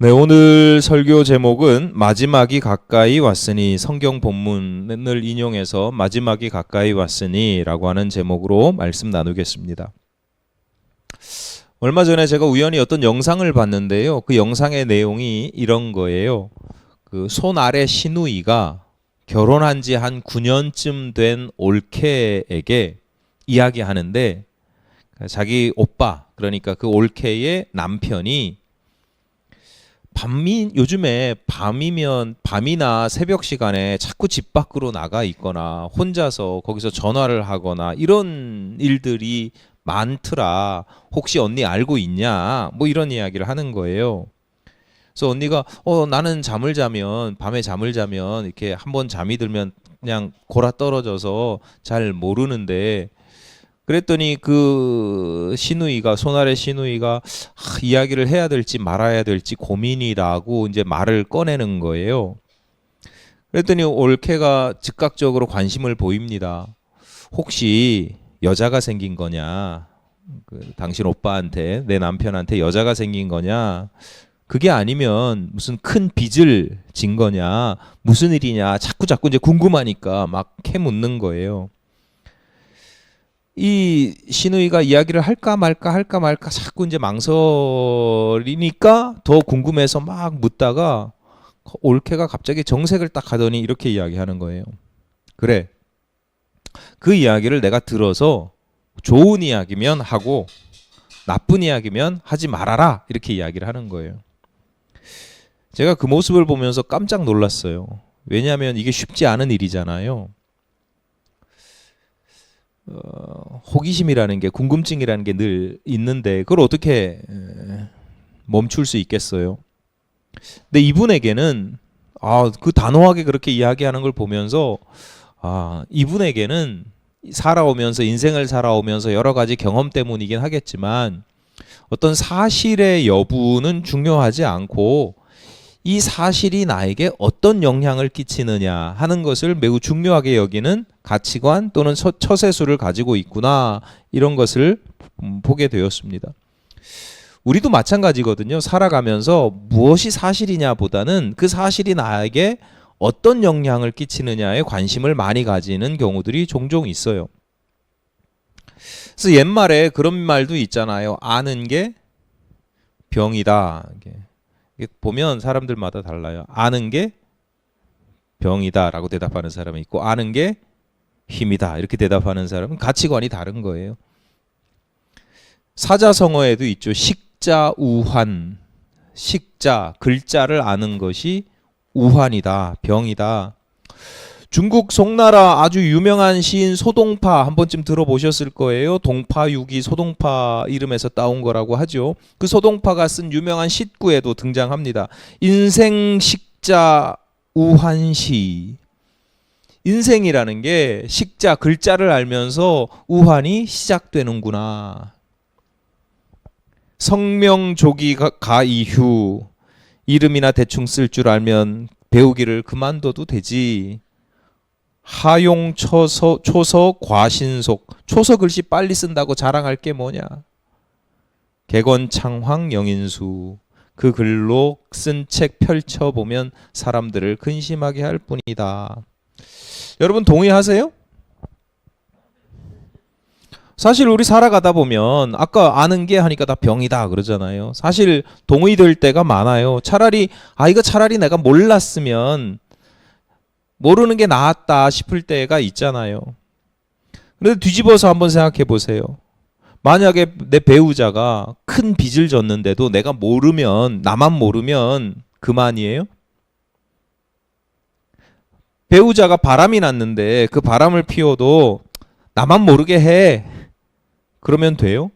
네, 오늘 설교 제목은 마지막이 가까이 왔으니, 성경 본문을 인용해서 마지막이 가까이 왔으니 라고 하는 제목으로 말씀 나누겠습니다. 얼마 전에 제가 우연히 어떤 영상을 봤는데요. 그 영상의 내용이 이런 거예요. 그 손 아래 시누이가 결혼한 지 한 9년쯤 된 올케에게 이야기하는데, 자기 오빠, 그러니까 그 올케의 남편이 요즘에 밤이나 새벽 시간에 자꾸 집 밖으로 나가 있거나 혼자서 거기서 전화를 하거나 이런 일들이 많더라. 혹시 언니 알고 있냐? 뭐 이런 이야기를 하는 거예요. 그래서 언니가 나는 밤에 잠을 자면 이렇게 한번 잠이 들면 그냥 골아 떨어져서 잘 모르는데, 그랬더니 그 손아래 시누이가 이야기를 해야 될지 말아야 될지 고민이라고 이제 말을 꺼내는 거예요. 그랬더니 올케가 즉각적으로 관심을 보입니다. 혹시 여자가 생긴 거냐? 당신 오빠한테, 내 남편한테 여자가 생긴 거냐? 그게 아니면 무슨 큰 빚을 진 거냐? 무슨 일이냐? 자꾸 이제 궁금하니까 막 캐묻는 거예요. 이 시누이가 이야기를 할까 말까 자꾸 이제 망설이니까 더 궁금해서 막 묻다가 올케가 갑자기 정색을 딱 하더니 이렇게 이야기하는 거예요. 그래, 그 이야기를 내가 들어서 좋은 이야기면 하고 나쁜 이야기면 하지 말아라, 이렇게 이야기를 하는 거예요. 제가 그 모습을 보면서 깜짝 놀랐어요. 왜냐하면 이게 쉽지 않은 일이잖아요. 호기심이라는 게, 궁금증이라는 게 늘 있는데 그걸 어떻게 멈출 수 있겠어요? 근데 이분에게는 그 단호하게 그렇게 이야기하는 걸 보면서 이분에게는 인생을 살아오면서 여러 가지 경험 때문이긴 하겠지만 어떤 사실의 여부는 중요하지 않고 이 사실이 나에게 어떤 영향을 끼치느냐 하는 것을 매우 중요하게 여기는 가치관 또는 처세술을 가지고 있구나, 이런 것을 보게 되었습니다. 우리도 마찬가지거든요. 살아가면서 무엇이 사실이냐 보다는 그 사실이 나에게 어떤 영향을 끼치느냐에 관심을 많이 가지는 경우들이 종종 있어요. 그래서 옛말에 그런 말도 있잖아요. 아는 게 병이다. 보면 사람들마다 달라요. 아는 게 병이다 라고 대답하는 사람이 있고, 아는 게 힘이다 이렇게 대답하는 사람은 가치관이 다른 거예요. 사자성어에도 있죠. 식자우환. 식자, 글자를 아는 것이 우환이다, 병이다. 중국 송나라 아주 유명한 시인 소동파 한 번쯤 들어보셨을 거예요. 동파육이 소동파 이름에서 따온 거라고 하죠. 그 소동파가 쓴 유명한 시구에도 등장합니다. 인생 식자 우환시. 인생이라는 게 식자, 글자를 알면서 우환이 시작되는구나. 성명조기 가이휴. 이름이나 대충 쓸 줄 알면 배우기를 그만둬도 되지. 하용 초서 과신속. 초서 글씨 빨리 쓴다고 자랑할 게 뭐냐. 객원창황 영인수. 그 글로 쓴 책 펼쳐보면 사람들을 근심하게 할 뿐이다. 여러분 동의하세요? 사실 우리 살아가다 보면 아까 아는 게 하니까 다 병이다 그러잖아요. 사실 동의될 때가 많아요. 이거 차라리 내가 몰랐으면, 모르는 게 나았다 싶을 때가 있잖아요. 그런데 뒤집어서 한번 생각해 보세요. 만약에 내 배우자가 큰 빚을 졌는데도 나만 모르면 그만이에요? 배우자가 바람이 났는데 그 바람을 피워도 나만 모르게 해. 그러면 돼요?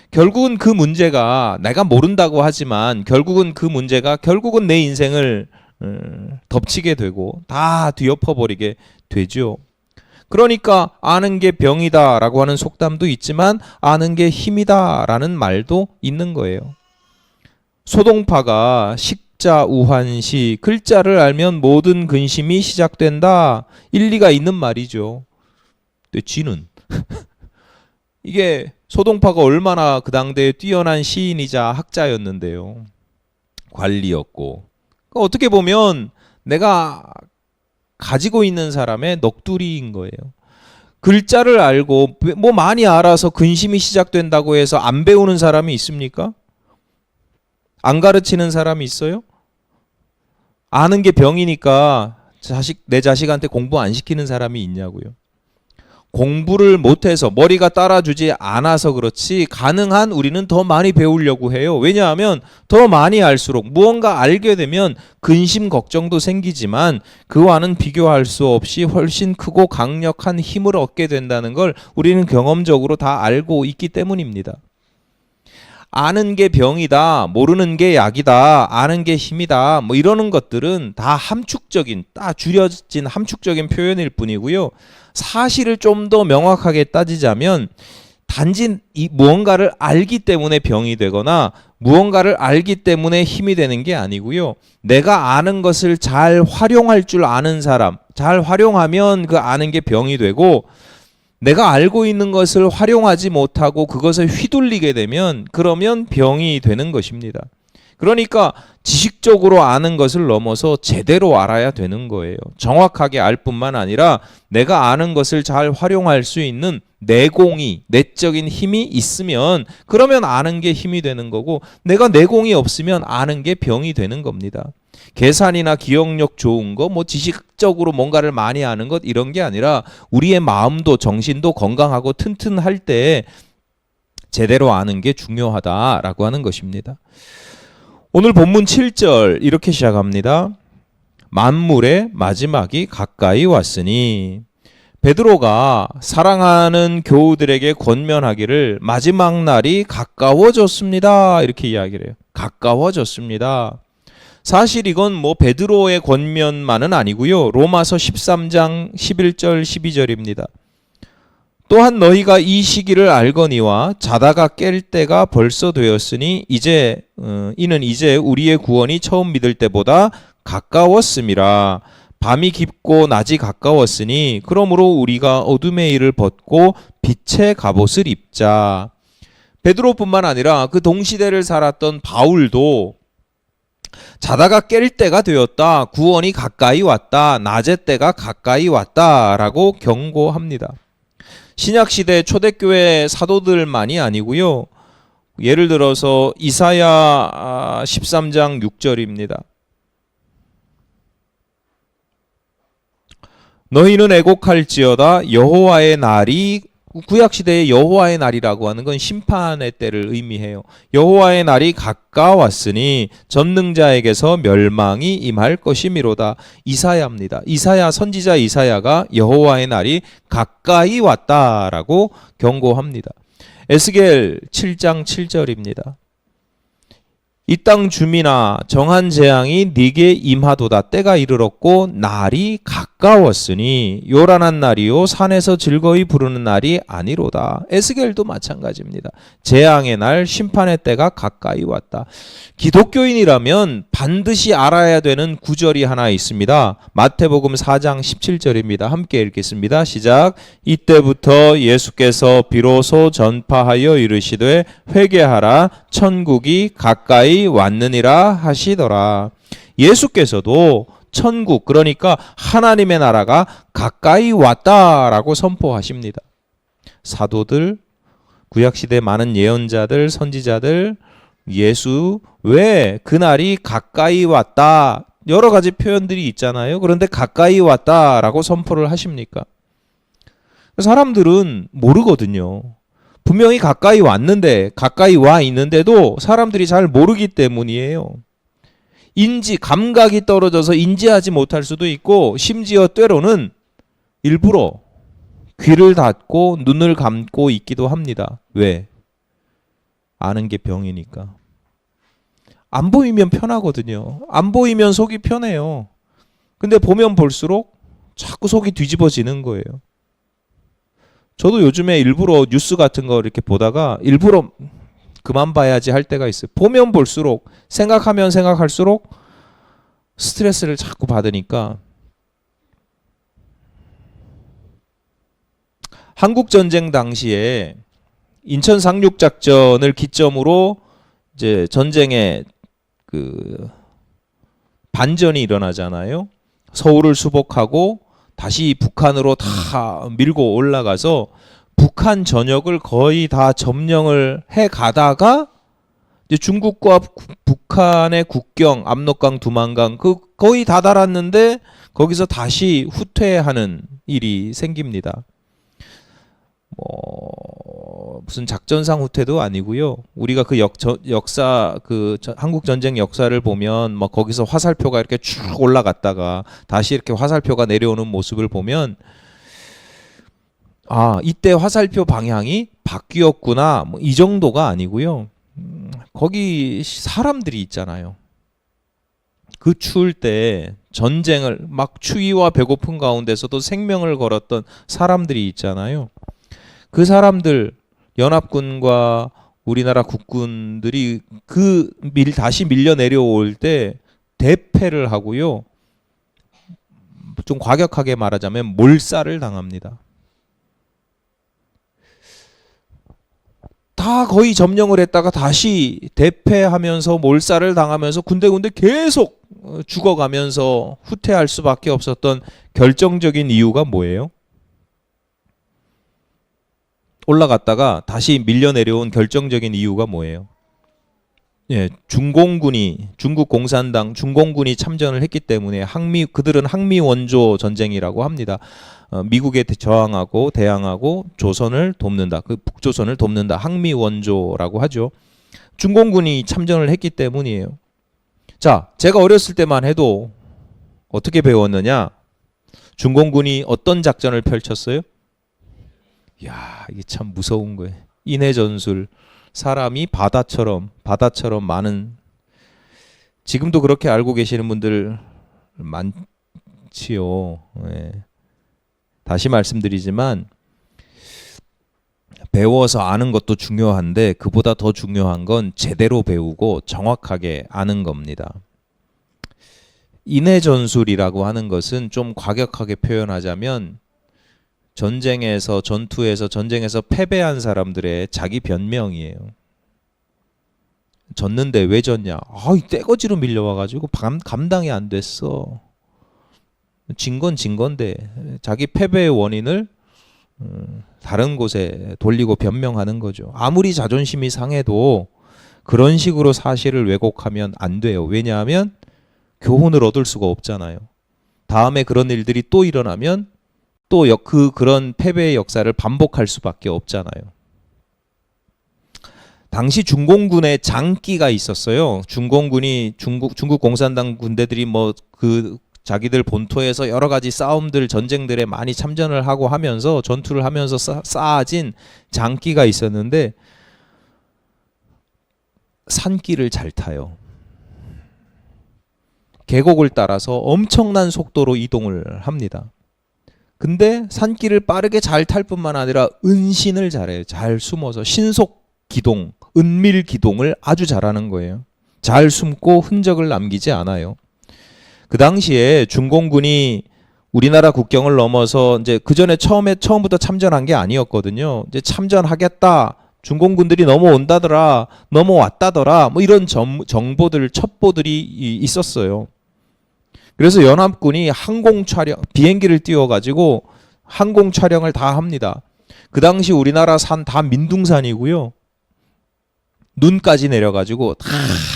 결국은 그 문제가, 내가 모른다고 하지만 결국은 그 문제가 내 인생을 덮치게 되고 다 뒤엎어버리게 되죠. 그러니까 아는 게 병이다 라고 하는 속담도 있지만 아는 게 힘이다 라는 말도 있는 거예요. 소동파가 십자우환시, 글자를 알면 모든 근심이 시작된다. 일리가 있는 말이죠. 근데 쥐는 이게 소동파가 얼마나 그 당대에 뛰어난 시인이자 학자였는데요. 관리였고. 그러니까 어떻게 보면 내가 가지고 있는 사람의 넋두리인 거예요. 글자를 알고 뭐 많이 알아서 근심이 시작된다고 해서 안 배우는 사람이 있습니까? 안 가르치는 사람이 있어요? 아는 게 병이니까 내 자식한테 공부 안 시키는 사람이 있냐고요. 공부를 못해서 머리가 따라주지 않아서 그렇지 가능한 우리는 더 많이 배우려고 해요. 왜냐하면 더 많이 알수록 무언가 알게 되면 근심 걱정도 생기지만 그와는 비교할 수 없이 훨씬 크고 강력한 힘을 얻게 된다는 걸 우리는 경험적으로 다 알고 있기 때문입니다. 아는 게 병이다, 모르는 게 약이다, 아는 게 힘이다, 뭐 이러는 것들은 다 함축적인, 줄여진 함축적인 표현일 뿐이고요. 사실을 좀 더 명확하게 따지자면 단지 무언가를 알기 때문에 병이 되거나 무언가를 알기 때문에 힘이 되는 게 아니고요. 내가 아는 것을 잘 활용할 줄 아는 사람, 잘 활용하면 그 아는 게 병이 되고, 내가 알고 있는 것을 활용하지 못하고 그것을 휘둘리게 되면 그러면 병이 되는 것입니다. 그러니까 지식적으로 아는 것을 넘어서 제대로 알아야 되는 거예요. 정확하게 알 뿐만 아니라 내가 아는 것을 잘 활용할 수 있는 내공이, 내적인 힘이 있으면 그러면 아는 게 힘이 되는 거고, 내가 내공이 없으면 아는 게 병이 되는 겁니다. 계산이나 기억력 좋은 거, 뭐 지식적으로 뭔가를 많이 아는 것, 이런 게 아니라 우리의 마음도 정신도 건강하고 튼튼할 때 제대로 아는 게 중요하다라고 하는 것입니다. 오늘 본문 7절 이렇게 시작합니다. 만물의 마지막이 가까이 왔으니, 베드로가 사랑하는 교우들에게 권면하기를 마지막 날이 가까워졌습니다. 이렇게 이야기를 해요. 가까워졌습니다. 사실 이건 뭐 베드로의 권면만은 아니고요. 로마서 13장 11절 12절입니다. 또한 너희가 이 시기를 알거니와 자다가 깰 때가 벌써 되었으니 이는 이제 우리의 구원이 처음 믿을 때보다 가까웠음이라. 밤이 깊고 낮이 가까웠으니 그러므로 우리가 어둠의 일을 벗고 빛의 갑옷을 입자. 베드로뿐만 아니라 그 동시대를 살았던 바울도 자다가 깰 때가 되었다, 구원이 가까이 왔다, 낮의 때가 가까이 왔다라고 경고합니다. 신약시대 초대교회 사도들만이 아니고요. 예를 들어서 이사야 13장 6절입니다. 너희는 애곡할지어다 여호와의 날이, 구약시대의 여호와의 날이라고 하는 건 심판의 때를 의미해요. 여호와의 날이 가까웠으니 전능자에게서 멸망이 임할 것이미로다. 이사야입니다. 이사야, 선지자 이사야가 여호와의 날이 가까이 왔다라고 경고합니다. 에스겔 7장 7절입니다. 이 땅 주민아, 정한 재앙이 네게 임하도다. 때가 이르렀고 날이 가까웠으니 요란한 날이요 산에서 즐거이 부르는 날이 아니로다. 에스겔도 마찬가지입니다. 재앙의 날, 심판의 때가 가까이 왔다. 기독교인이라면 반드시 알아야 되는 구절이 하나 있습니다. 마태복음 4장 17절입니다. 함께 읽겠습니다. 시작. 이때부터 예수께서 비로소 전파하여 이르시되 회개하라, 천국이 가까이 왔느니라 하시더라. 예수께서도 천국, 그러니까 하나님의 나라가 가까이 왔다라고 선포하십니다. 사도들, 구약시대 많은 예언자들, 선지자들, 예수, 왜 그날이 가까이 왔다, 여러 가지 표현들이 있잖아요. 그런데 가까이 왔다라고 선포를 하십니까? 사람들은 모르거든요. 분명히 가까이 왔는데, 가까이 와 있는데도 사람들이 잘 모르기 때문이에요. 감각이 떨어져서 인지하지 못할 수도 있고, 심지어 때로는 일부러 귀를 닫고 눈을 감고 있기도 합니다. 왜? 아는 게 병이니까. 안 보이면 편하거든요. 안 보이면 속이 편해요. 근데 보면 볼수록 자꾸 속이 뒤집어지는 거예요. 저도 요즘에 일부러 뉴스 같은 거 이렇게 보다가 일부러 그만 봐야지 할 때가 있어요. 보면 볼수록, 생각하면 생각할수록 스트레스를 자꾸 받으니까 한국 전쟁 당시에 인천 상륙 작전을 기점으로 이제 전쟁의 그 반전이 일어나잖아요. 서울을 수복하고 다시 북한으로 다 밀고 올라가서 북한 전역을 거의 다 점령을 해 가다가 이제 중국과 북한의 국경 압록강 두만강 그 거의 다 달았는데 거기서 다시 후퇴하는 일이 생깁니다. 무슨 작전상 후퇴도 아니고요. 우리가 그 역사 한국 전쟁 역사를 보면 뭐 거기서 화살표가 이렇게 쭉 올라갔다가 다시 이렇게 화살표가 내려오는 모습을 보면 아, 이때 화살표 방향이 바뀌었구나. 뭐 이 정도가 아니고요. 거기 사람들이 있잖아요. 그 추울 때 전쟁을 막 추위와 배고픈 가운데서도 생명을 걸었던 사람들이 있잖아요. 그 사람들 연합군과 우리나라 국군들이 다시 밀려 내려올 때 대패를 하고요. 좀 과격하게 말하자면 몰살을 당합니다. 다 거의 점령을 했다가 다시 대패하면서 몰살을 당하면서 군데군데 계속 죽어가면서 후퇴할 수밖에 없었던 결정적인 이유가 뭐예요? 올라갔다가 다시 밀려 내려온 결정적인 이유가 뭐예요? 예, 중국 공산당 중공군이 참전을 했기 때문에 그들은 항미 원조 전쟁이라고 합니다. 미국에 저항하고 대항하고 조선을 돕는다. 그 북조선을 돕는다. 항미 원조라고 하죠. 중공군이 참전을 했기 때문이에요. 자, 제가 어렸을 때만 해도 어떻게 배웠느냐? 중공군이 어떤 작전을 펼쳤어요? 야, 이게 참 무서운 거예요. 인해 전술. 사람이 바다처럼 많은, 지금도 그렇게 알고 계시는 분들 많지요. 예. 다시 말씀드리지만 배워서 아는 것도 중요한데 그보다 더 중요한 건 제대로 배우고 정확하게 아는 겁니다. 인해 전술이라고 하는 것은 좀 과격하게 표현하자면 전쟁에서 패배한 사람들의 자기 변명이에요. 졌는데 왜 졌냐? 떼거지로 밀려와가지고 감당이 안 됐어. 진 건데 자기 패배의 원인을 다른 곳에 돌리고 변명하는 거죠. 아무리 자존심이 상해도 그런 식으로 사실을 왜곡하면 안 돼요. 왜냐하면 교훈을 얻을 수가 없잖아요. 다음에 그런 일들이 또 일어나면 또 그런 패배의 역사를 반복할 수밖에 없잖아요. 당시 중공군의 장기가 있었어요. 중공군이 중국 공산당 군대들이 자기들 본토에서 여러 가지 싸움들, 전쟁들에 많이 참전을 하고 하면서 전투를 하면서 쌓아진 장기가 있었는데 산길을 잘 타요. 계곡을 따라서 엄청난 속도로 이동을 합니다. 근데 산길을 빠르게 잘 탈 뿐만 아니라 은신을 잘해요. 잘 숨어서 신속 기동, 은밀 기동을 아주 잘하는 거예요. 잘 숨고 흔적을 남기지 않아요. 그 당시에 중공군이 우리나라 국경을 넘어서 이제 그 전에 처음부터 참전한 게 아니었거든요. 이제 참전하겠다. 중공군들이 넘어왔다더라. 뭐 이런 첩보들이 있었어요. 그래서 연합군이 비행기를 띄워가지고 항공 촬영을 다 합니다. 그 당시 우리나라 산 다 민둥산이고요. 눈까지 내려가지고 다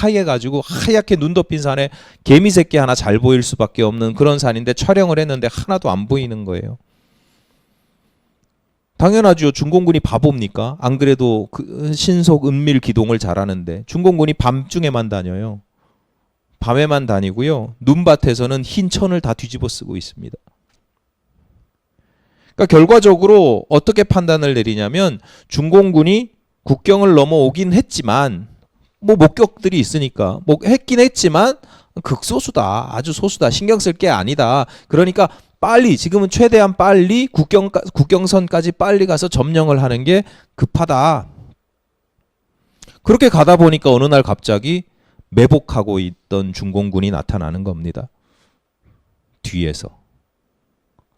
하얗게 눈 덮인 산에 개미 새끼 하나 잘 보일 수밖에 없는 그런 산인데 촬영을 했는데 하나도 안 보이는 거예요. 당연하죠. 중공군이 바보입니까? 안 그래도 신속 은밀 기동을 잘하는데 중공군이 밤중에만 다녀요. 밤에만 다니고요. 눈밭에서는 흰 천을 다 뒤집어 쓰고 있습니다. 그러니까 결과적으로 어떻게 판단을 내리냐면 중공군이 국경을 넘어오긴 했지만 목격들이 있으니까 했긴 했지만 극소수다. 아주 소수다. 신경 쓸 게 아니다. 그러니까 지금은 최대한 빨리 국경선까지 빨리 가서 점령을 하는 게 급하다. 그렇게 가다 보니까 어느 날 갑자기 매복하고 있던 중공군이 나타나는 겁니다. 뒤에서.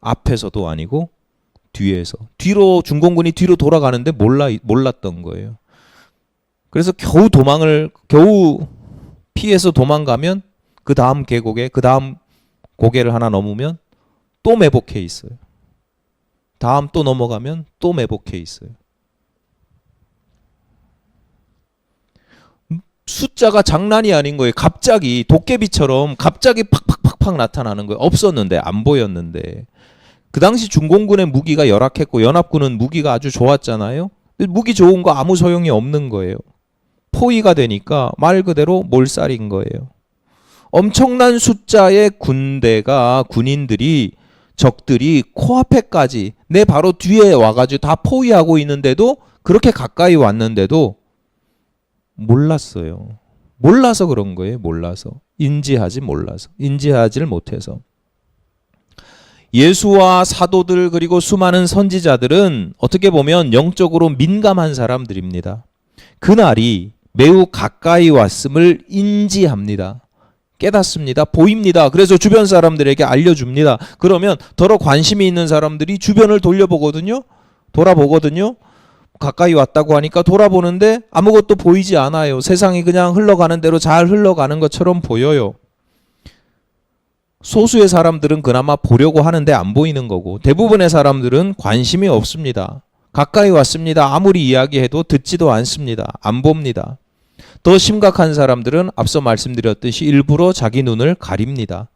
앞에서도 아니고 뒤에서. 뒤로 중공군이 뒤로 돌아가는데 몰랐던 거예요. 그래서 겨우 피해서 도망가면 그 다음 계곡에 그 다음 고개를 하나 넘으면 또 매복해 있어요. 다음 또 넘어가면 또 매복해 있어요. 숫자가 장난이 아닌 거예요. 갑자기 도깨비처럼 갑자기 팍팍팍팍 나타나는 거예요. 없었는데, 안 보였는데. 그 당시 중공군의 무기가 열악했고 연합군은 무기가 아주 좋았잖아요. 무기 좋은 거 아무 소용이 없는 거예요. 포위가 되니까 말 그대로 몰살인 거예요. 엄청난 숫자의 군인들이 적들이 코앞에까지 내 바로 뒤에 와가지고 다 포위하고 있는데도, 그렇게 가까이 왔는데도 몰랐어요. 몰라서 그런 거예요. 몰라서. 인지하지를 못해서. 예수와 사도들 그리고 수많은 선지자들은 어떻게 보면 영적으로 민감한 사람들입니다. 그날이 매우 가까이 왔음을 인지합니다. 깨닫습니다. 보입니다. 그래서 주변 사람들에게 알려줍니다. 그러면 더러 관심이 있는 사람들이 주변을 돌아보거든요. 가까이 왔다고 하니까 돌아보는데 아무것도 보이지 않아요. 세상이 그냥 흘러가는 대로 잘 흘러가는 것처럼 보여요. 소수의 사람들은 그나마 보려고 하는데 안 보이는 거고, 대부분의 사람들은 관심이 없습니다. 가까이 왔습니다. 아무리 이야기해도 듣지도 않습니다. 안 봅니다. 더 심각한 사람들은 앞서 말씀드렸듯이 일부러 자기 눈을 가립니다.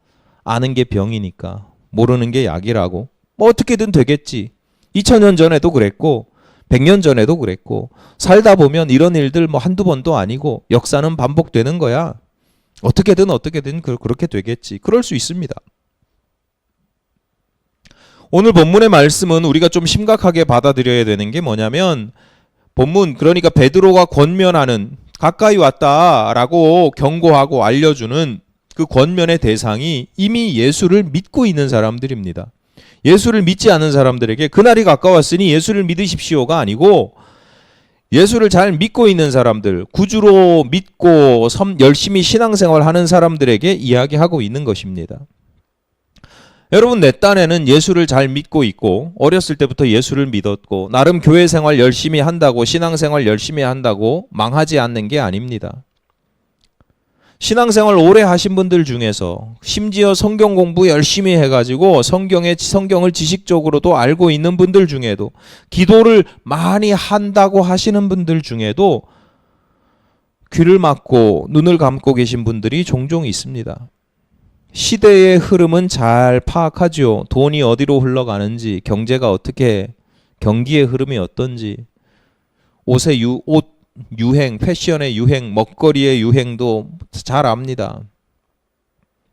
아는 게 병이니까, 모르는 게 약이라고. 뭐 어떻게든 되겠지. 2000년 전에도 그랬고 100년 전에도 그랬고, 살다 보면 이런 일들 뭐 한두 번도 아니고 역사는 반복되는 거야. 어떻게든 그렇게 되겠지. 그럴 수 있습니다. 오늘 본문의 말씀은 우리가 좀 심각하게 받아들여야 되는 게 뭐냐면, 본문, 그러니까 베드로가 권면하는, 가까이 왔다라고 경고하고 알려주는 그 권면의 대상이 이미 예수를 믿고 있는 사람들입니다. 예수를 믿지 않는 사람들에게 그날이 가까웠으니 예수를 믿으십시오가 아니고, 예수를 잘 믿고 있는 사람들, 구주로 믿고 열심히 신앙생활 하는 사람들에게 이야기하고 있는 것입니다. 여러분, 내 딴에는 예수를 잘 믿고 있고 어렸을 때부터 예수를 믿었고 나름 교회 생활 열심히 한다고, 신앙생활 열심히 한다고 망하지 않는 게 아닙니다. 신앙생활 오래 하신 분들 중에서 심지어 성경 공부 열심히 해가지고 성경을 지식적으로도 알고 있는 분들 중에도, 기도를 많이 한다고 하시는 분들 중에도 귀를 막고 눈을 감고 계신 분들이 종종 있습니다. 시대의 흐름은 잘 파악하죠. 돈이 어디로 흘러가는지, 경제가 어떻게, 경기의 흐름이 어떤지, 옷 유행, 패션의 유행, 먹거리의 유행도 잘 압니다.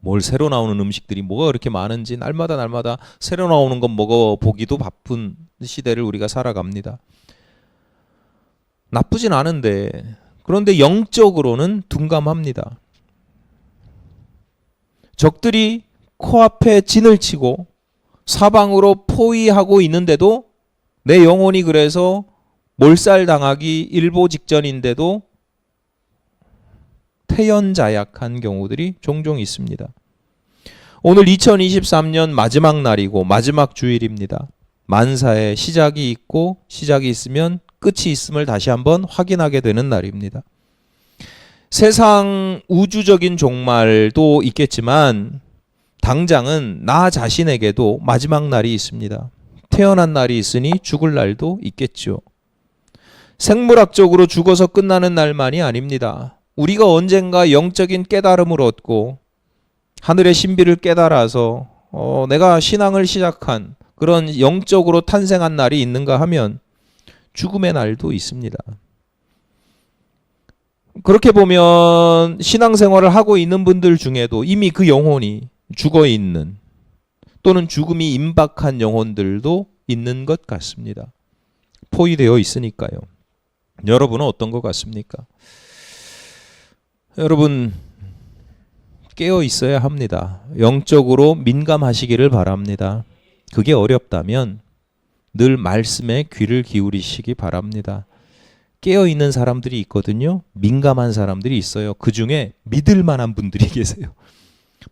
뭘 새로 나오는 음식들이 뭐가 그렇게 많은지 날마다 새로 나오는 건 먹어보기도 바쁜 시대를 우리가 살아갑니다. 나쁘진 않은데, 그런데 영적으로는 둔감합니다. 적들이 코앞에 진을 치고 사방으로 포위하고 있는데도 내 영혼이 그래서 몰살당하기 일보 직전인데도 태연자약한 경우들이 종종 있습니다. 오늘 2023년 마지막 날이고 마지막 주일입니다. 만사에 시작이 있고 시작이 있으면 끝이 있음을 다시 한번 확인하게 되는 날입니다. 세상 우주적인 종말도 있겠지만 당장은 나 자신에게도 마지막 날이 있습니다. 태어난 날이 있으니 죽을 날도 있겠죠. 생물학적으로 죽어서 끝나는 날만이 아닙니다. 우리가 언젠가 영적인 깨달음을 얻고 하늘의 신비를 깨달아서 내가 신앙을 시작한 그런 영적으로 탄생한 날이 있는가 하면 죽음의 날도 있습니다. 그렇게 보면 신앙생활을 하고 있는 분들 중에도 이미 그 영혼이 죽어있는, 또는 죽음이 임박한 영혼들도 있는 것 같습니다. 포위되어 있으니까요. 여러분은 어떤 것 같습니까? 여러분, 깨어 있어야 합니다. 영적으로 민감하시기를 바랍니다. 그게 어렵다면 늘 말씀에 귀를 기울이시기 바랍니다. 깨어 있는 사람들이 있거든요. 민감한 사람들이 있어요. 그 중에 믿을 만한 분들이 계세요.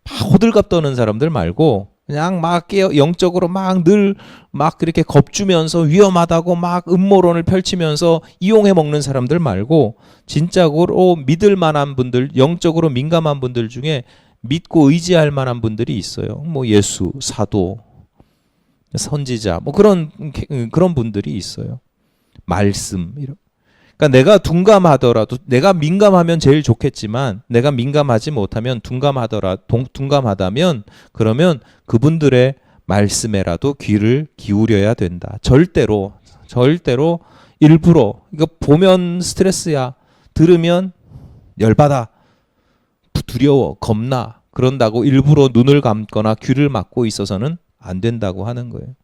막 호들갑 떠는 사람들 말고 그냥 막 깨어 영적으로 막 늘 막 그렇게 겁주면서 위험하다고 막 음모론을 펼치면서 이용해 먹는 사람들 말고 진짜로 믿을 만한 분들, 영적으로 민감한 분들 중에 믿고 의지할 만한 분들이 있어요. 뭐 예수, 사도, 선지자, 뭐 그런 분들이 있어요. 말씀 이런. 그러니까 내가 둔감하더라도 내가 민감하면 제일 좋겠지만 내가 민감하지 못하면 둔감하다면 그러면 그분들의 말씀에라도 귀를 기울여야 된다. 절대로 일부러 이거 보면 스트레스야. 들으면 열받아. 두려워. 겁나. 그런다고 일부러 눈을 감거나 귀를 막고 있어서는 안 된다고 하는 거예요.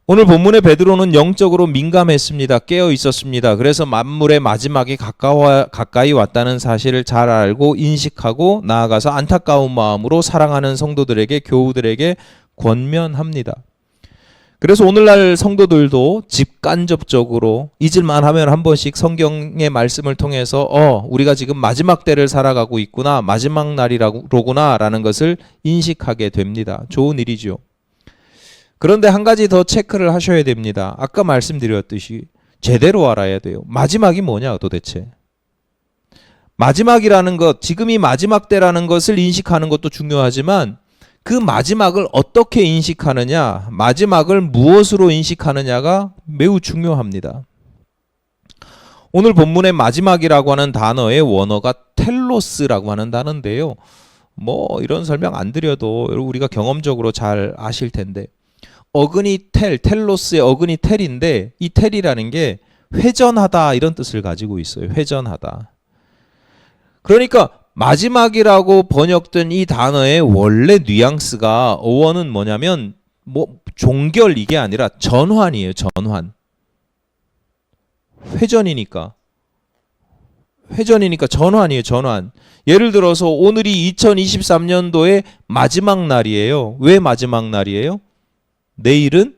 오늘 본문의 베드로는 영적으로 민감했습니다. 깨어 있었습니다. 그래서 만물의 마지막이 가까이 왔다는 사실을 잘 알고 인식하고 나아가서 안타까운 마음으로 사랑하는 성도들에게, 교우들에게 권면합니다. 그래서 오늘날 성도들도 직간접적으로 잊을만 하면 한 번씩 성경의 말씀을 통해서 우리가 지금 마지막 때를 살아가고 있구나, 마지막 날이로구나 라는 것을 인식하게 됩니다. 좋은 일이죠. 그런데 한 가지 더 체크를 하셔야 됩니다. 아까 말씀드렸듯이 제대로 알아야 돼요. 마지막이 뭐냐 도대체. 마지막이라는 것, 지금이 마지막 때라는 것을 인식하는 것도 중요하지만 그 마지막을 어떻게 인식하느냐, 마지막을 무엇으로 인식하느냐가 매우 중요합니다. 오늘 본문의 마지막이라고 하는 단어의 원어가 텔로스라고 하는 단어인데요. 뭐 이런 설명 안 드려도 우리가 경험적으로 잘 아실 텐데 어근이 텔로스의 어근이 텔인데 이 텔이라는 게 회전하다 이런 뜻을 가지고 있어요. 회전하다. 그러니까 마지막이라고 번역된 이 단어의 원래 뉘앙스가 어원은 뭐냐면 뭐 종결 이게 아니라 전환이에요. 전환. 회전이니까 전환이에요. 전환. 예를 들어서 오늘이 2023년도의 마지막 날이에요. 왜 마지막 날이에요? 내일은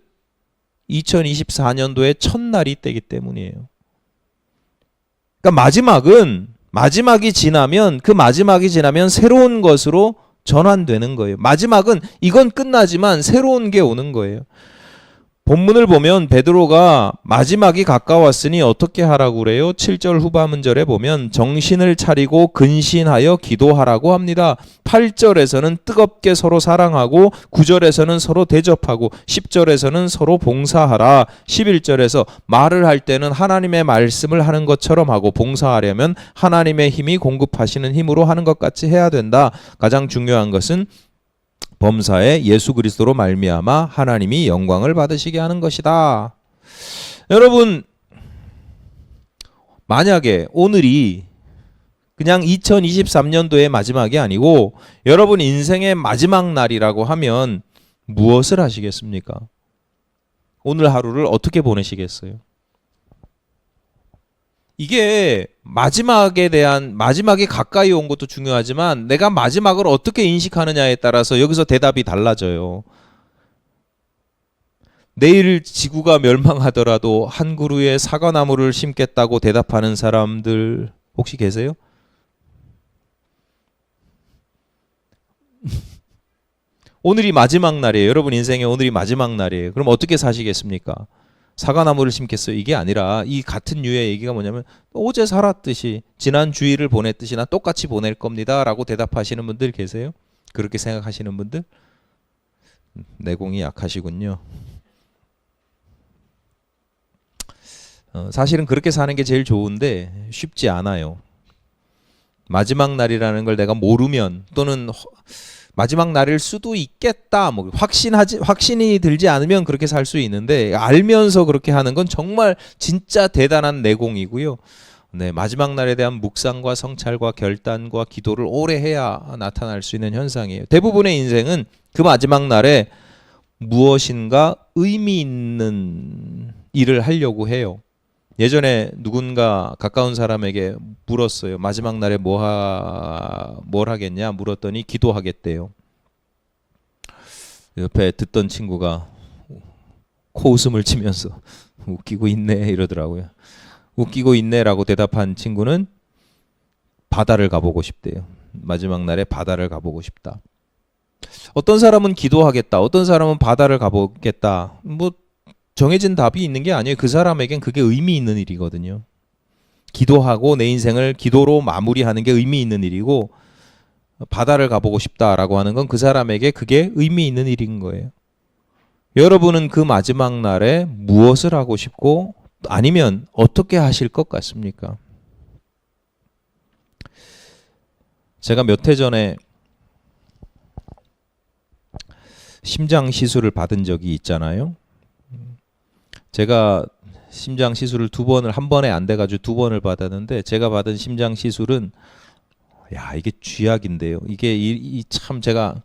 2024년도의 첫날이 때기 때문이에요. 그러니까 마지막이 지나면 새로운 것으로 전환되는 거예요. 마지막은 이건 끝나지만 새로운 게 오는 거예요. 본문을 보면 베드로가 마지막이 가까웠으니 어떻게 하라고 그래요? 7절 후반절에 보면 정신을 차리고 근신하여 기도하라고 합니다. 8절에서는 뜨겁게 서로 사랑하고 9절에서는 서로 대접하고 10절에서는 서로 봉사하라. 11절에서 말을 할 때는 하나님의 말씀을 하는 것처럼 하고 봉사하려면 하나님의 힘이 공급하시는 힘으로 하는 것 같이 해야 된다. 가장 중요한 것은 범사에 예수 그리스도로 말미암아 하나님이 영광을 받으시게 하는 것이다. 여러분, 만약에 오늘이 그냥 2023년도의 마지막이 아니고 여러분 인생의 마지막 날이라고 하면 무엇을 하시겠습니까? 오늘 하루를 어떻게 보내시겠어요? 이게 마지막이 가까이 온 것도 중요하지만 내가 마지막을 어떻게 인식하느냐에 따라서 여기서 대답이 달라져요. 내일 지구가 멸망하더라도 한 그루의 사과나무를 심겠다고 대답하는 사람들 혹시 계세요? 오늘이 마지막 날이에요. 여러분 인생의 오늘이 마지막 날이에요. 그럼 어떻게 사시겠습니까? 사과나무를 심겠어요. 이게 아니라 이 같은 류의 얘기가 뭐냐면 어제 살았듯이 지난 주일을 보냈듯이 나 똑같이 보낼 겁니다 라고 대답하시는 분들 계세요? 그렇게 생각하시는 분들? 내공이 약하시군요. 사실은 그렇게 사는 게 제일 좋은데 쉽지 않아요. 마지막 날이라는 걸 내가 모르면 또는 마지막 날일 수도 있겠다. 뭐 확신이 들지 않으면 그렇게 살 수 있는데 알면서 그렇게 하는 건 정말 진짜 대단한 내공이고요. 네, 마지막 날에 대한 묵상과 성찰과 결단과 기도를 오래 해야 나타날 수 있는 현상이에요. 대부분의 인생은 그 마지막 날에 무엇인가 의미 있는 일을 하려고 해요. 예전에 누군가 가까운 사람에게 물었어요. 마지막 날에 뭘 하겠냐 물었더니 기도하겠대요. 옆에 듣던 친구가 코웃음을 치면서 웃기고 있네 이러더라고요. 웃기고 있네라고 대답한 친구는 바다를 가보고 싶대요. 마지막 날에 바다를 가보고 싶다. 어떤 사람은 기도하겠다. 어떤 사람은 바다를 가보겠다. 뭐 정해진 답이 있는 게 아니에요. 그 사람에겐 그게 의미 있는 일이거든요. 기도하고 내 인생을 기도로 마무리하는 게 의미 있는 일이고, 바다를 가보고 싶다라고 하는 건 그 사람에게 그게 의미 있는 일인 거예요. 여러분은 그 마지막 날에 무엇을 하고 싶고 아니면 어떻게 하실 것 같습니까? 제가 몇 해 전에 심장 시술을 받은 적이 있잖아요. 제가 심장 시술을 한 번에 안 돼가지고 2번을 받았는데, 제가 받은 심장 시술은 이게 쥐약인데요. 이게 참 제가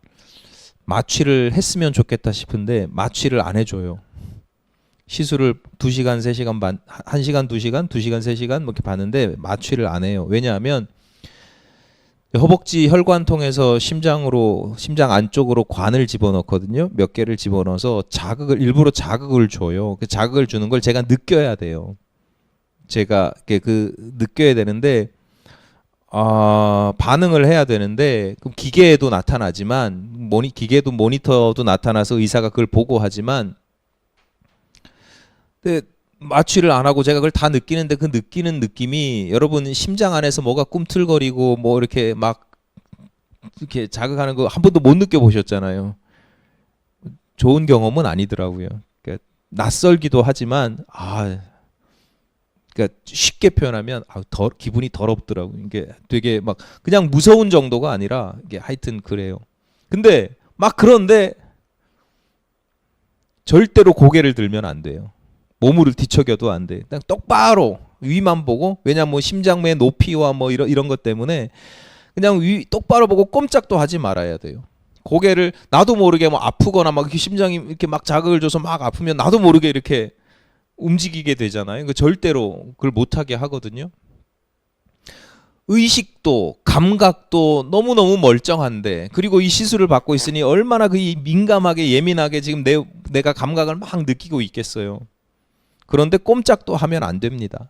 마취를 했으면 좋겠다 싶은데 마취를 안 해줘요. 시술을 2시간, 3시간 반, 1시간, 2시간, 2시간, 3시간 이렇게 받는데 마취를 안 해요. 왜냐하면 허벅지 혈관통해서 심장 안쪽으로 관을 집어넣거든요. 몇 개를 집어넣어서 일부러 자극을 줘요. 그 자극을 주는 걸 제가 느껴야 돼요. 제가 느껴야 되는데, 반응을 해야 되는데, 그럼 기계에도 나타나지만, 기계도 모니터도 나타나서 의사가 그걸 보고 하지만, 근데 마취를 안 하고 제가 그걸 다 느끼는데, 그 느끼는 느낌이, 여러분 심장 안에서 뭐가 꿈틀거리고 뭐 이렇게 막 이렇게 자극하는 거 한 번도 못 느껴보셨잖아요. 좋은 경험은 아니더라고요. 그러니까 낯설기도 하지만 그러니까 쉽게 표현하면 기분이 더럽더라고요. 이게 되게 막 그냥 무서운 정도가 아니라 이게 하여튼 그래요. 근데 그런데 절대로 고개를 들면 안 돼요. 몸을 뒤척여도 안 돼. 그냥 똑바로 위만 보고, 왜냐면 뭐 심장의 높이와 뭐 이런 것 때문에 그냥 똑바로 보고 꼼짝도 하지 말아야 돼요. 고개를 나도 모르게 뭐 아프거나 막 심장이 이렇게 막 자극을 줘서 막 아프면 나도 모르게 이렇게 움직이게 되잖아요. 절대로 그걸 못하게 하거든요. 의식도 감각도 너무너무 멀쩡한데, 그리고 이 시술을 받고 있으니 얼마나 민감하게 예민하게 지금 내가 감각을 막 느끼고 있겠어요. 그런데 꼼짝도 하면 안 됩니다.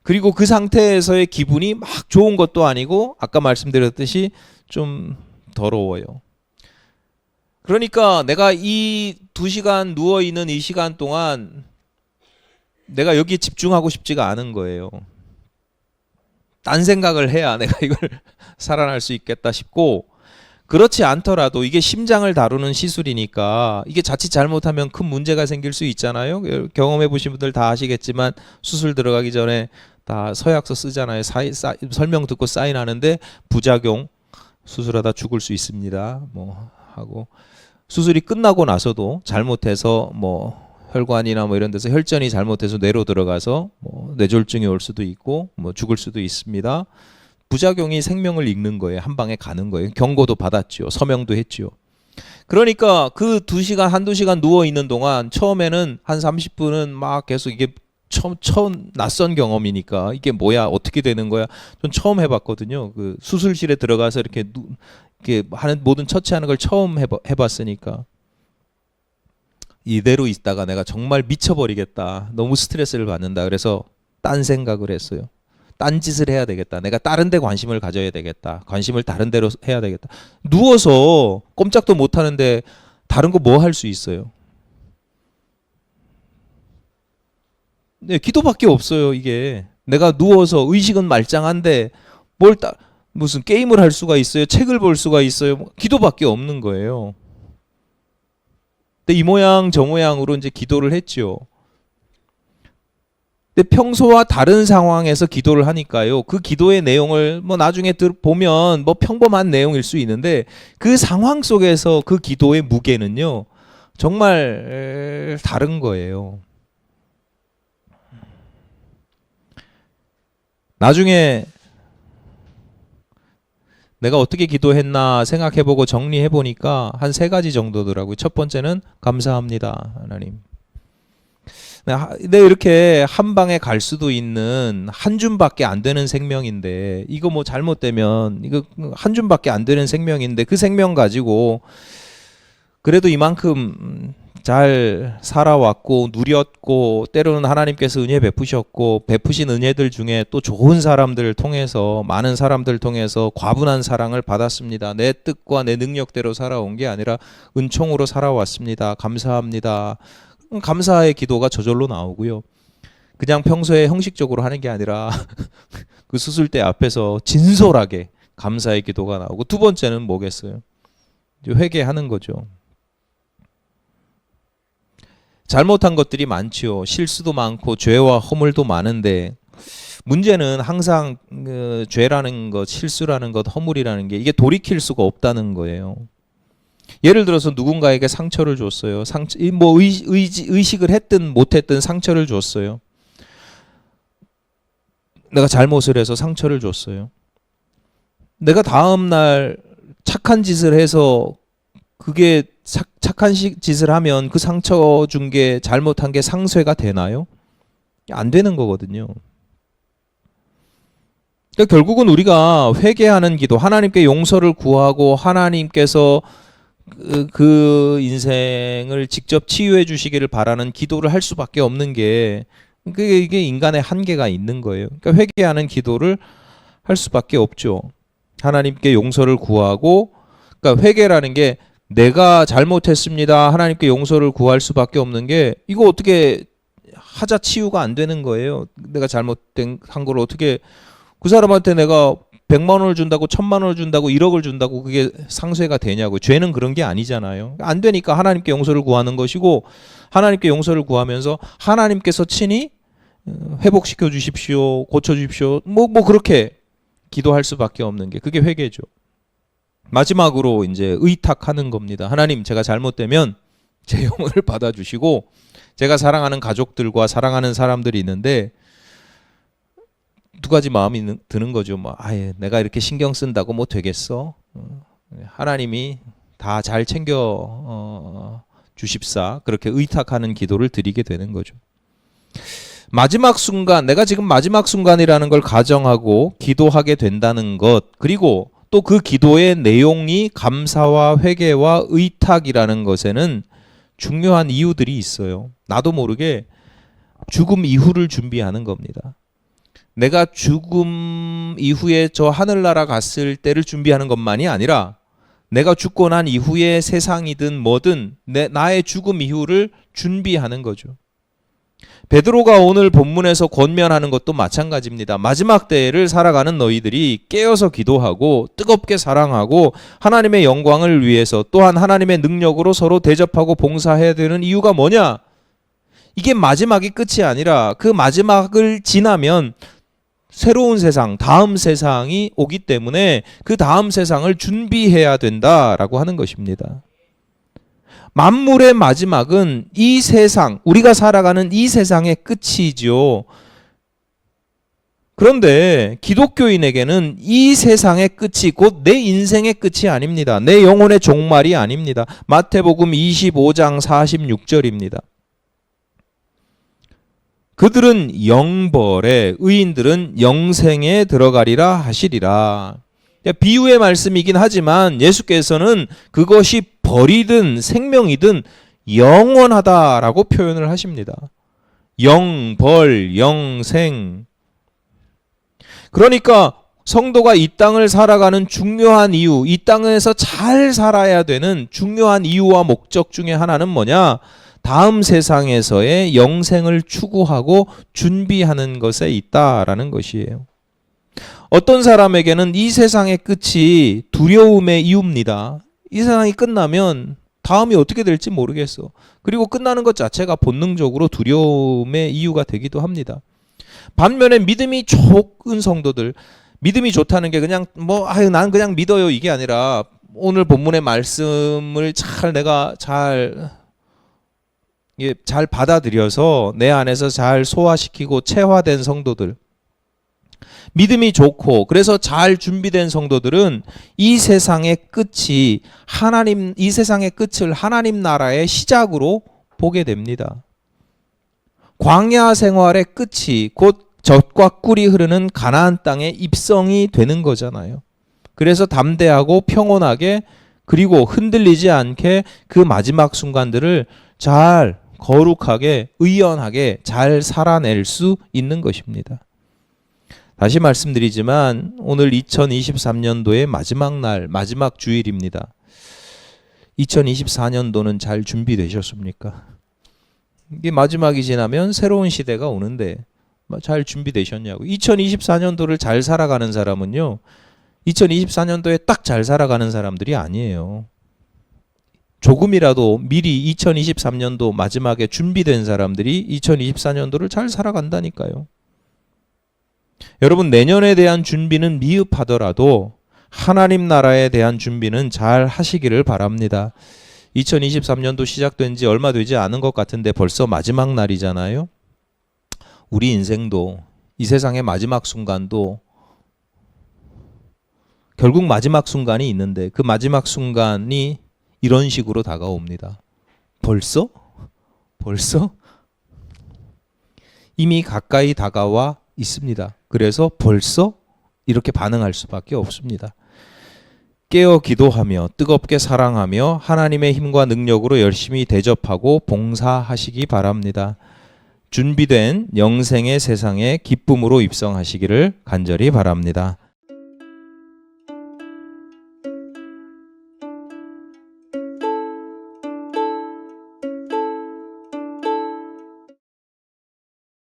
그리고 그 상태에서의 기분이 막 좋은 것도 아니고, 아까 말씀드렸듯이 좀 더러워요. 그러니까 내가 이 2시간 누워있는 이 시간 동안 내가 여기에 집중하고 싶지가 않은 거예요. 딴 생각을 해야 내가 이걸 살아날 수 있겠다 싶고, 그렇지 않더라도 이게 심장을 다루는 시술이니까 이게 자칫 잘못하면 큰 문제가 생길 수 있잖아요. 경험해 보신 분들 다 아시겠지만, 수술 들어가기 전에 다 서약서 쓰잖아요. 설명 듣고 사인하는데 부작용, 수술하다 죽을 수 있습니다 뭐 하고, 수술이 끝나고 나서도 잘못해서 뭐 혈관이나 뭐 이런 데서 혈전이 잘못해서 뇌로 들어가서 뭐 뇌졸중이 올 수도 있고 뭐 죽을 수도 있습니다. 부작용이 생명을 잃는 거예요. 한 방에 가는 거예요. 경고도 받았죠. 서명도 했죠. 그러니까 그 2시간, 한두 시간 누워 있는 동안 처음에는 한 30분은 막 계속 이게 처음 낯선 경험이니까 이게 뭐야, 어떻게 되는 거야. 전 처음 해봤거든요. 그 수술실에 들어가서 이렇게 하는 모든 처치하는 걸 처음 해봤으니까. 이대로 있다가 내가 정말 미쳐버리겠다. 너무 스트레스를 받는다. 그래서 딴 생각을 했어요. 딴 짓을 해야 되겠다. 내가 다른 데 관심을 가져야 되겠다. 관심을 다른 데로 해야 되겠다. 누워서 꼼짝도 못 하는데 다른 거 뭐 할 수 있어요? 네, 기도밖에 없어요. 이게 내가 누워서 의식은 말짱한데 무슨 게임을 할 수가 있어요? 책을 볼 수가 있어요? 기도밖에 없는 거예요. 근데 이 모양 저 모양으로 이제 기도를 했죠. 근데 평소와 다른 상황에서 기도를 하니까요. 그 기도의 내용을 뭐 나중에 보면 뭐 평범한 내용일 수 있는데, 그 상황 속에서 그 기도의 무게는요, 정말 다른 거예요. 나중에 내가 어떻게 기도했나 생각해보고 정리해보니까 한 3가지 정도더라고요. 첫 번째는 감사합니다, 하나님. 네, 이렇게 한 방에 갈 수도 있는 한 줌밖에 안 되는 생명인데, 이거 뭐 잘못되면 이거 한 줌밖에 안 되는 생명인데, 그 생명 가지고 그래도 이만큼 잘 살아왔고 누렸고 때로는 하나님께서 은혜 베푸셨고 베푸신 은혜들 중에 또 좋은 사람들을 통해서 많은 사람들을 통해서 과분한 사랑을 받았습니다. 내 뜻과 내 능력대로 살아온 게 아니라 은총으로 살아왔습니다. 감사합니다. 감사의 기도가 저절로 나오고요. 그냥 평소에 형식적으로 하는 게 아니라 그 수술대 앞에서 진솔하게 감사의 기도가 나오고 두 번째는 뭐겠어요? 회개하는 거죠. 잘못한 것들이 많지요. 실수도 많고 죄와 허물도 많은데 문제는 항상 그 죄라는 것, 실수라는 것, 허물이라는 게 이게 돌이킬 수가 없다는 거예요. 예를 들어서 누군가에게 상처를 줬어요. 의식을 했든 못했든 상처를 줬어요. 내가 잘못을 해서 상처를 줬어요. 내가 다음날 착한 짓을 해서 그게 착한 짓을 하면 그 상처 준 게 잘못한 게 상쇄가 되나요? 안 되는 거거든요. 그러니까 결국은 우리가 회개하는 기도, 하나님께 용서를 구하고 하나님께서 그 인생을 직접 치유해 주시기를 바라는 기도를 할 수밖에 없는 게 이게 인간의 한계가 있는 거예요. 그러니까 회개하는 기도를 할 수밖에 없죠. 하나님께 용서를 구하고, 그러니까 회개라는 게 내가 잘못했습니다. 하나님께 용서를 구할 수밖에 없는 게 이거 어떻게 하자 치유가 안 되는 거예요. 내가 잘못한 걸 어떻게 그 사람한테 내가 100만 원을 준다고 1000만 원을 준다고 1억을 준다고 그게 상쇄가 되냐고. 죄는 그런 게 아니잖아요. 안 되니까 하나님께 용서를 구하는 것이고 하나님께 용서를 구하면서 하나님께서 친히 회복시켜 주십시오. 고쳐 주십시오. 뭐 그렇게 기도할 수밖에 없는 게 그게 회개죠. 마지막으로 이제 의탁하는 겁니다. 하나님, 제가 잘못되면 제 영혼을 받아주시고 제가 사랑하는 가족들과 사랑하는 사람들이 있는데 두 가지 마음이 드는 거죠. 아예 내가 이렇게 신경 쓴다고 뭐 되겠어? 하나님이 다 잘 챙겨 주십사. 그렇게 의탁하는 기도를 드리게 되는 거죠. 마지막 순간, 내가 지금 마지막 순간이라는 걸 가정하고 기도하게 된다는 것, 그리고 또 그 기도의 내용이 감사와 회개와 의탁이라는 것에는 중요한 이유들이 있어요. 나도 모르게 죽음 이후를 준비하는 겁니다. 내가 죽음 이후에 저 하늘나라 갔을 때를 준비하는 것만이 아니라 내가 죽고 난 이후에 세상이든 뭐든 나의 죽음 이후를 준비하는 거죠. 베드로가 오늘 본문에서 권면하는 것도 마찬가지입니다. 마지막 때를 살아가는 너희들이 깨어서 기도하고 뜨겁게 사랑하고 하나님의 영광을 위해서 또한 하나님의 능력으로 서로 대접하고 봉사해야 되는 이유가 뭐냐? 이게 마지막이 끝이 아니라 그 마지막을 지나면 새로운 세상, 다음 세상이 오기 때문에 그 다음 세상을 준비해야 된다라고 하는 것입니다. 만물의 마지막은 이 세상, 우리가 살아가는 이 세상의 끝이지요. 그런데 기독교인에게는 이 세상의 끝이 곧 내 인생의 끝이 아닙니다. 내 영혼의 종말이 아닙니다. 마태복음 25장 46절입니다. 그들은 영벌에, 의인들은 영생에 들어가리라 하시리라. 비유의 말씀이긴 하지만 예수께서는 그것이 벌이든 생명이든 영원하다라고 표현을 하십니다. 영벌, 영생. 그러니까 성도가 이 땅을 살아가는 중요한 이유, 이 땅에서 잘 살아야 되는 중요한 이유와 목적 중에 하나는 뭐냐? 다음 세상에서의 영생을 추구하고 준비하는 것에 있다라는 것이에요. 어떤 사람에게는 이 세상의 끝이 두려움의 이유입니다. 이 세상이 끝나면 다음이 어떻게 될지 모르겠어. 그리고 끝나는 것 자체가 본능적으로 두려움의 이유가 되기도 합니다. 반면에 믿음이 좋은 성도들, 믿음이 좋다는 게 그냥 난 그냥 믿어요 이게 아니라 오늘 본문의 말씀을 내가 잘 받아들여서 내 안에서 잘 소화시키고 체화된 성도들, 믿음이 좋고 그래서 잘 준비된 성도들은 이 세상의 끝을 하나님 나라의 시작으로 보게 됩니다. 광야 생활의 끝이 곧 젖과 꿀이 흐르는 가나안 땅의 입성이 되는 거잖아요. 그래서 담대하고 평온하게 그리고 흔들리지 않게 그 마지막 순간들을 잘 거룩하게 의연하게 잘 살아낼 수 있는 것입니다. 다시 말씀드리지만 오늘 2023년도의 마지막 날, 마지막 주일입니다. 2024년도는 잘 준비되셨습니까? 이게 마지막이 지나면 새로운 시대가 오는데 잘 준비되셨냐고. 2024년도를 잘 살아가는 사람은요, 2024년도에 딱 잘 살아가는 사람들이 아니에요. 조금이라도 미리 2023년도 마지막에 준비된 사람들이 2024년도를 잘 살아간다니까요. 여러분, 내년에 대한 준비는 미흡하더라도 하나님 나라에 대한 준비는 잘 하시기를 바랍니다. 2023년도 시작된 지 얼마 되지 않은 것 같은데 벌써 마지막 날이잖아요. 우리 인생도, 이 세상의 마지막 순간도 결국 마지막 순간이 있는데 그 마지막 순간이 이런 식으로 다가옵니다. 벌써? 이미 가까이 다가와 있습니다. 그래서 벌써? 이렇게 반응할 수밖에 없습니다. 깨어 기도하며 뜨겁게 사랑하며 하나님의 힘과 능력으로 열심히 대접하고 봉사하시기 바랍니다. 준비된 영생의 세상에 기쁨으로 입성하시기를 간절히 바랍니다.